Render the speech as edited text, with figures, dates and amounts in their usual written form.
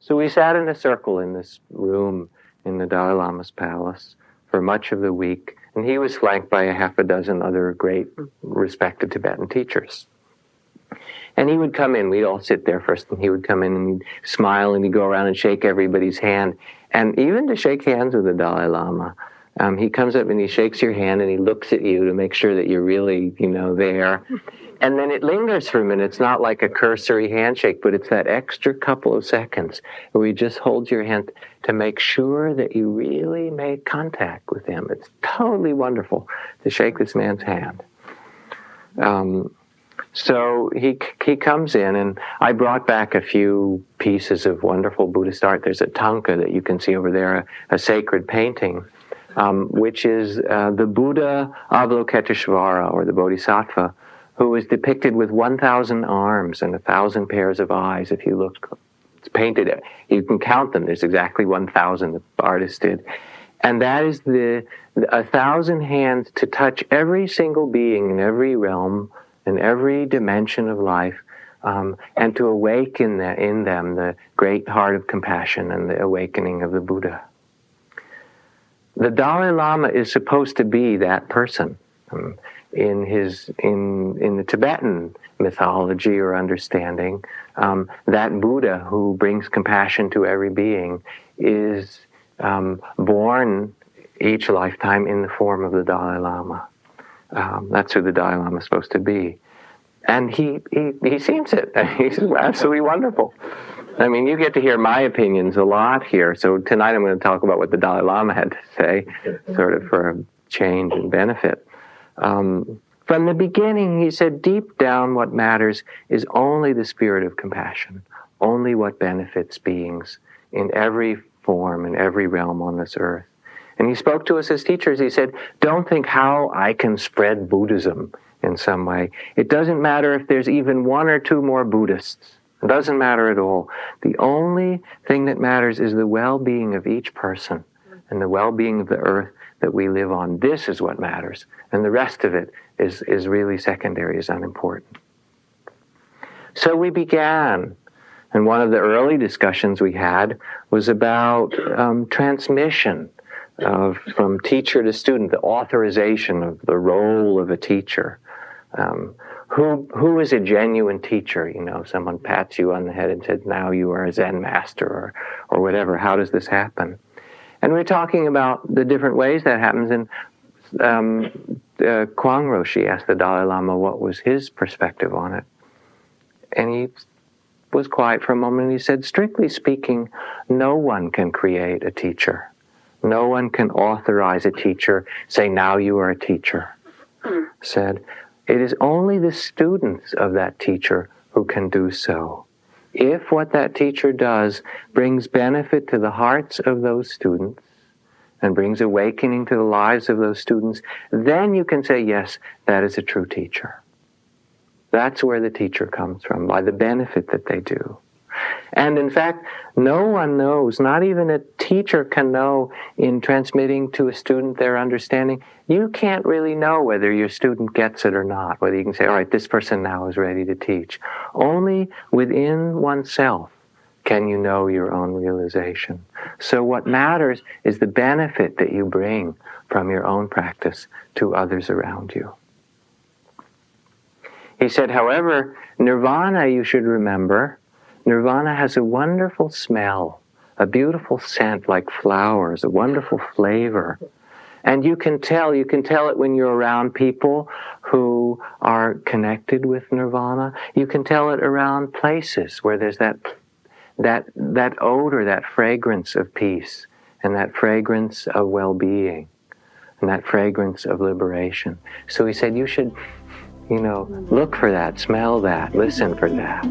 So we sat in a circle in this room in the Dalai Lama's palace for much of the week, and he was flanked by a half a dozen other great respected Tibetan teachers. And he would come in, we'd all sit there first, and he would come in and he'd smile and he'd go around and shake everybody's hand. And even to shake hands with the Dalai Lama, he comes up and he shakes your hand and he looks at you to make sure that you're really, there. And then it lingers for a minute. It's not like a cursory handshake, but it's that extra couple of seconds where he just holds your hand to make sure that you really made contact with him. It's totally wonderful to shake this man's hand. So he comes in, and I brought back a few pieces of wonderful Buddhist art. There's a tanka that you can see over there, a sacred painting, which is the Buddha Avalokiteshvara, or the Bodhisattva, who is depicted with 1,000 arms and 1,000 pairs of eyes. If you look, it's painted, you can count them. There's exactly 1,000 the artist did. And that is the 1,000 hands to touch every single being in every realm, in every dimension of life, and to awaken in them the great heart of compassion and the awakening of the Buddha. The Dalai Lama is supposed to be that person. In the Tibetan mythology or understanding, that Buddha who brings compassion to every being is born each lifetime in the form of the Dalai Lama. That's who the Dalai Lama is supposed to be. And he seems it. He's absolutely wonderful. I mean, you get to hear my opinions a lot here. So tonight I'm going to talk about what the Dalai Lama had to say, sort of for a change and benefit. From the beginning, he said, deep down what matters is only the spirit of compassion, only what benefits beings in every form, in every realm on this earth. And he spoke to us as teachers. He said, don't think how I can spread Buddhism in some way. It doesn't matter if there's even one or two more Buddhists. It doesn't matter at all. The only thing that matters is the well-being of each person and the well-being of the earth that we live on. This is what matters. And the rest of it is really secondary, is unimportant. So we began. And one of the early discussions we had was about transmission from teacher to student, the authorization of the role of a teacher. Who is a genuine teacher? Someone pats you on the head and says, now you are a Zen master, or whatever. How does this happen? And we're talking about the different ways that happens. And Kwang Roshi asked the Dalai Lama what was his perspective on it. And he was quiet for a moment and he said, strictly speaking, no one can create a teacher. No one can authorize a teacher, say, now you are a teacher. Said, it is only the students of that teacher who can do so. If what that teacher does brings benefit to the hearts of those students and brings awakening to the lives of those students, then you can say, yes, that is a true teacher. That's where the teacher comes from, by the benefit that they do. And in fact, no one knows, not even a teacher can know in transmitting to a student their understanding. You can't really know whether your student gets it or not, whether you can say, all right, this person now is ready to teach. Only within oneself can you know your own realization. So what matters is the benefit that you bring from your own practice to others around you. He said, however, nirvana, you should remember, nirvana has a wonderful smell, a beautiful scent like flowers, a wonderful flavor. And you can tell it when you're around people who are connected with nirvana. You can tell it around places where there's that odor, that fragrance of peace, and that fragrance of well-being, and that fragrance of liberation. So he said, you should, look for that, smell that, listen for that.